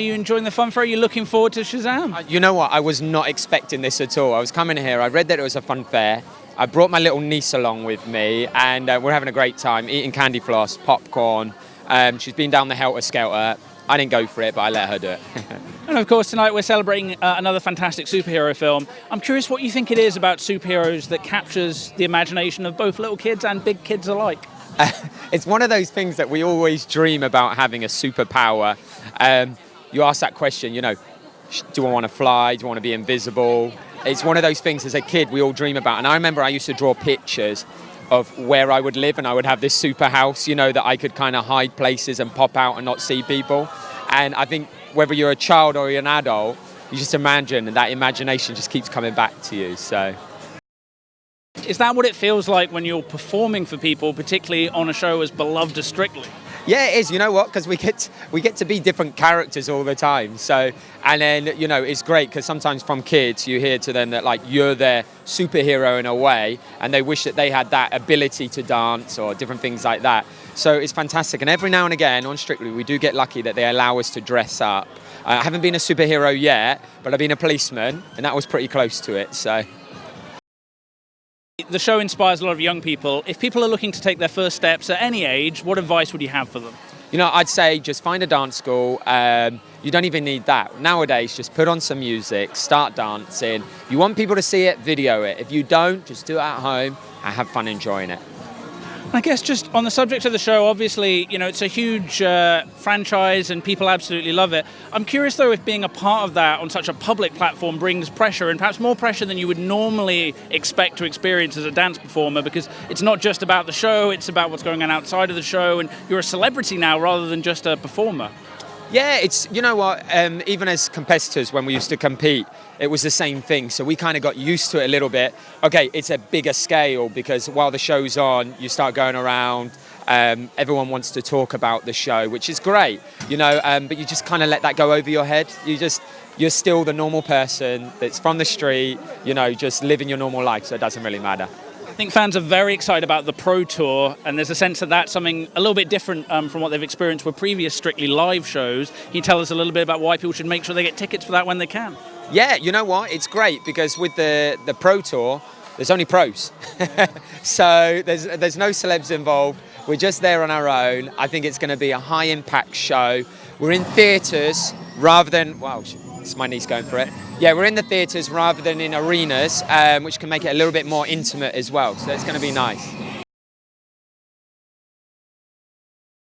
Are you enjoying the fun fair? Are you looking forward to Shazam? You know what? I was not expecting this at all. I was coming here, I read that it was a fun fair. I brought my little niece along with me, and we're having a great time, eating candy floss, popcorn. She's been down the Helter Skelter. I didn't go for it, but I let her do it. And of course, tonight we're celebrating another fantastic superhero film. I'm curious what you think it is about superheroes that captures the imagination of both little kids and big kids alike. It's one of those things that we always dream about, having a superpower. You ask that question, you know, do I want to fly? Do I want to be invisible? It's one of those things as a kid we all dream about. And I remember I used to draw pictures of where I would live, and I would have this super house, you know, that I could kind of hide places and pop out and not see people. And I think whether you're a child or you're an adult, you just imagine, and that imagination just keeps coming back to you. So, is that what it feels like when you're performing for people, particularly on a show as beloved as Strictly? Yeah, it is. You know what? Because we get to be different characters all the time. So, and then, you know, it's great because sometimes from kids you hear to them that like you're their superhero in a way, and they wish that they had that ability to dance or different things like that. So it's fantastic. And every now and again on Strictly we do get lucky that they allow us to dress up. I haven't been a superhero yet, but I've been a policeman, and that was pretty close to it. So. The show inspires a lot of young people. If people are looking to take their first steps at any age, what advice would you have for them? You know, I'd say just find a dance school. You don't even need that. Nowadays, just put on some music, start dancing. You want people to see it, video it. If you don't, just do it at home and have fun enjoying it. I guess just on the subject of the show, obviously, you know, it's a huge franchise and people absolutely love it. I'm curious, though, if being a part of that on such a public platform brings pressure, and perhaps more pressure than you would normally expect to experience as a dance performer, because it's not just about the show, it's about what's going on outside of the show, and you're a celebrity now rather than just a performer. Yeah, it's, you know what, even as competitors when we used to compete, it was the same thing. So we kind of got used to it a little bit. Okay, it's a bigger scale because while the show's on, you start going around, everyone wants to talk about the show, which is great, you know, but you just kind of let that go over your head. You're still the normal person that's from the street, you know, just living your normal life, so it doesn't really matter. I think fans are very excited about the Pro Tour, and there's a sense that that's something a little bit different from what they've experienced with previous Strictly live shows. Can you tell us a little bit about why people should make sure they get tickets for that when they can? Yeah, you know what? It's great because with the Pro Tour, there's only pros. So there's no celebs involved. We're just there on our own. I think it's going to be a high-impact show. We're in theatres rather than... Wow, it's my niece going for it. Yeah, we're in the theatres rather than in arenas, which can make it a little bit more intimate as well. So it's going to be nice.